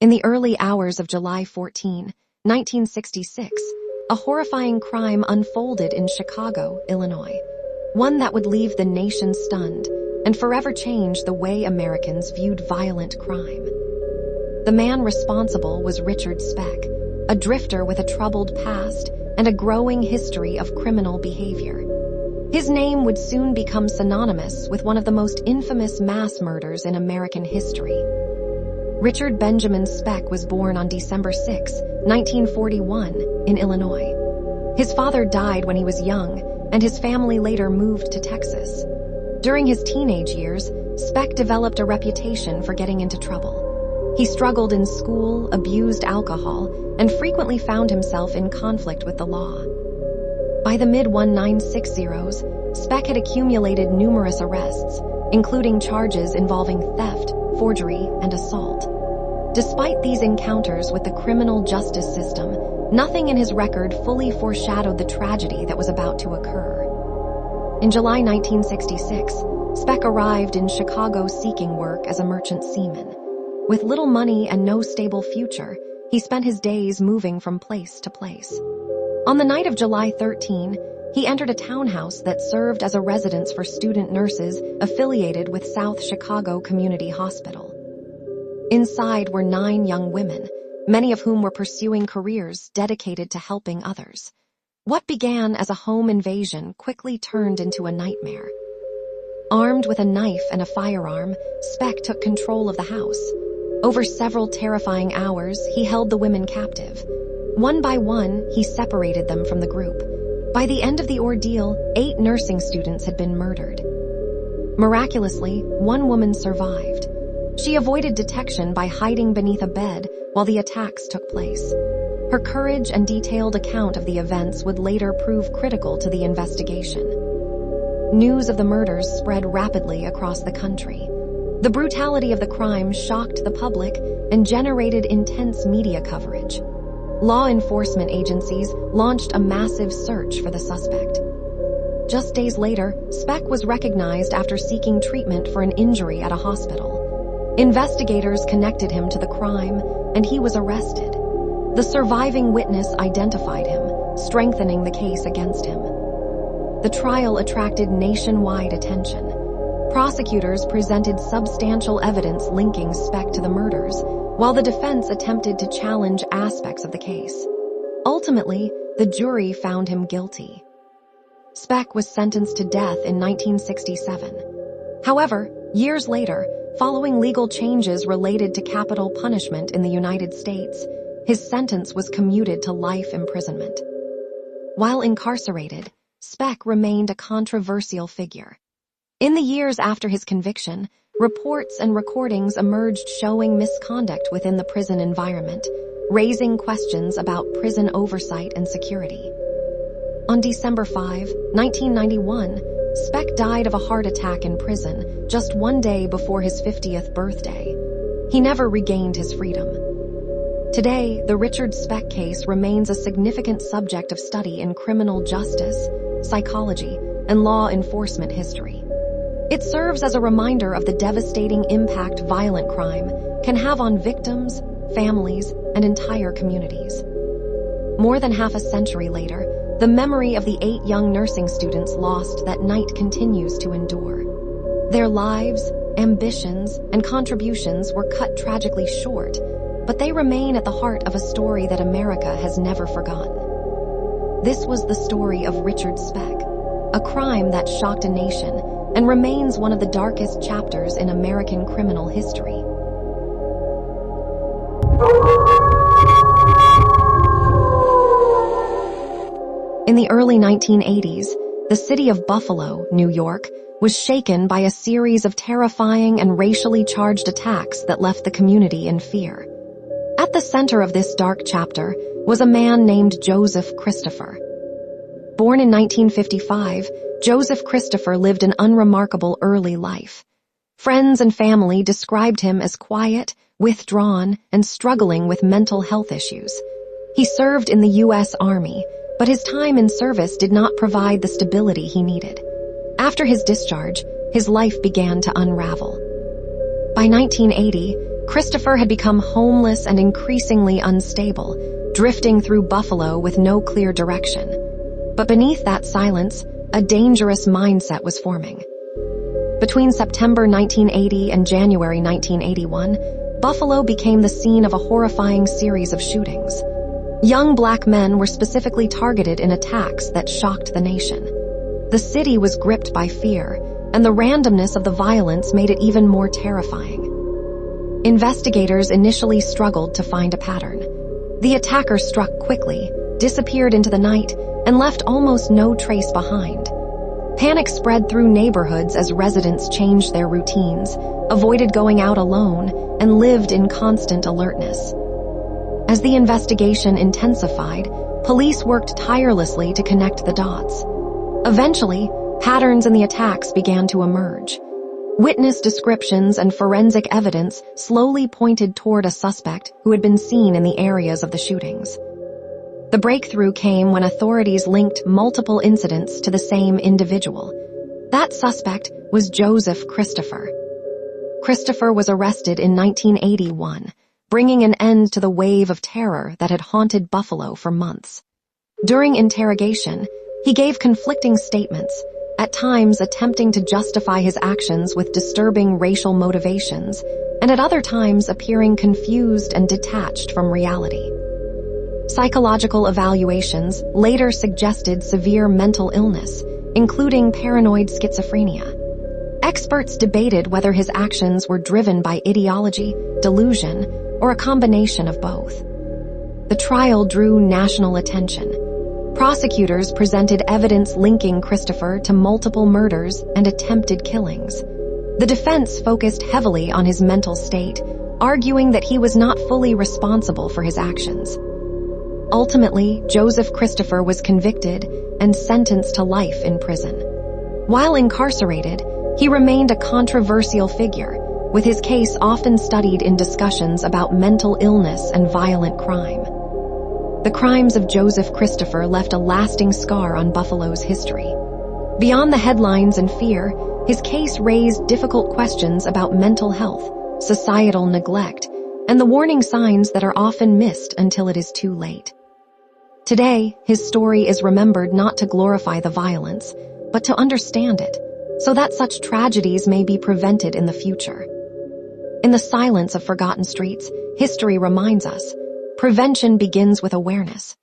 In the early hours of July 14, 1966, a horrifying crime unfolded in Chicago, Illinois, one that would leave the nation stunned and forever change the way Americans viewed violent crime. The man responsible was Richard Speck, a drifter with a troubled past and a growing history of criminal behavior. His name would soon become synonymous with one of the most infamous mass murders in American history. Richard Benjamin Speck was born on December 6, 1941, in Illinois. His father died when he was young, and his family later moved to Texas. During his teenage years, Speck developed a reputation for getting into trouble. He struggled in school, abused alcohol, and frequently found himself in conflict with the law. By the mid-1960s, Speck had accumulated numerous arrests, including charges involving theft, forgery, and assault. Despite these encounters with the criminal justice system, nothing in his record fully foreshadowed the tragedy that was about to occur. In July 1966, Speck arrived in Chicago seeking work as a merchant seaman. With little money and no stable future, he spent his days moving from place to place. On the night of July 13, he entered a townhouse that served as a residence for student nurses affiliated with South Chicago Community Hospital. Inside were 9 young women, many of whom were pursuing careers dedicated to helping others. What began as a home invasion quickly turned into a nightmare. Armed with a knife and a firearm, Speck took control of the house. Over several terrifying hours, he held the women captive. One by one, he separated them from the group. By the end of the ordeal, 8 nursing students had been murdered. Miraculously, one woman survived. She avoided detection by hiding beneath a bed while the attacks took place. Her courage and detailed account of the events would later prove critical to the investigation. News of the murders spread rapidly across the country. The brutality of the crime shocked the public and generated intense media coverage. Law enforcement agencies launched a massive search for the suspect. Just days later, Speck was recognized after seeking treatment for an injury at a hospital. Investigators connected him to the crime, and he was arrested. The surviving witness identified him, strengthening the case against him. The trial attracted nationwide attention. Prosecutors presented substantial evidence linking Speck to the murders, while the defense attempted to challenge aspects of the case. Ultimately, the jury found him guilty. Speck was sentenced to death in 1967. However, years later, following legal changes related to capital punishment in the United States, his sentence was commuted to life imprisonment. While incarcerated, Speck remained a controversial figure. In the years after his conviction, reports and recordings emerged showing misconduct within the prison environment, raising questions about prison oversight and security. On December 5, 1991, Speck died of a heart attack in prison just one day before his 50th birthday. He never regained his freedom. Today, the Richard Speck case remains a significant subject of study in criminal justice, psychology, and law enforcement history. It serves as a reminder of the devastating impact violent crime can have on victims, families, and entire communities. More than half a century later, the memory of the 8 young nursing students lost that night continues to endure. Their lives, ambitions, and contributions were cut tragically short, but they remain at the heart of a story that America has never forgotten. This was the story of Richard Speck, a crime that shocked a nation and remains one of the darkest chapters in American criminal history. In the early 1980s, the city of Buffalo, New York, was shaken by a series of terrifying and racially charged attacks that left the community in fear. At the center of this dark chapter was a man named Joseph Christopher. Born in 1955, Joseph Christopher lived an unremarkable early life. Friends and family described him as quiet, withdrawn, and struggling with mental health issues. He served in the U.S. Army, but his time in service did not provide the stability he needed. After his discharge, his life began to unravel. By 1980, Christopher had become homeless and increasingly unstable, drifting through Buffalo with no clear direction. But beneath that silence, a dangerous mindset was forming. Between September 1980 and January 1981, Buffalo became the scene of a horrifying series of shootings. Young black men were specifically targeted in attacks that shocked the nation. The city was gripped by fear, and the randomness of the violence made it even more terrifying. Investigators initially struggled to find a pattern. The attacker struck quickly, disappeared into the night, and left almost no trace behind. Panic spread through neighborhoods as residents changed their routines, avoided going out alone, and lived in constant alertness. As the investigation intensified, police worked tirelessly to connect the dots. Eventually, patterns in the attacks began to emerge. Witness descriptions and forensic evidence slowly pointed toward a suspect who had been seen in the areas of the shootings. The breakthrough came when authorities linked multiple incidents to the same individual. That suspect was Joseph Christopher. Christopher was arrested in 1981, bringing an end to the wave of terror that had haunted Buffalo for months. During interrogation, he gave conflicting statements, at times attempting to justify his actions with disturbing racial motivations, and at other times appearing confused and detached from reality. Psychological evaluations later suggested severe mental illness, including paranoid schizophrenia. Experts debated whether his actions were driven by ideology, delusion, or a combination of both. The trial drew national attention. Prosecutors presented evidence linking Christopher to multiple murders and attempted killings. The defense focused heavily on his mental state, arguing that he was not fully responsible for his actions. Ultimately, Joseph Christopher was convicted and sentenced to life in prison. While incarcerated, he remained a controversial figure, with his case often studied in discussions about mental illness and violent crime. The crimes of Joseph Christopher left a lasting scar on Buffalo's history. Beyond the headlines and fear, his case raised difficult questions about mental health, societal neglect, and the warning signs that are often missed until it is too late. Today, his story is remembered not to glorify the violence, but to understand it, so that such tragedies may be prevented in the future. In the silence of forgotten streets, history reminds us, prevention begins with awareness.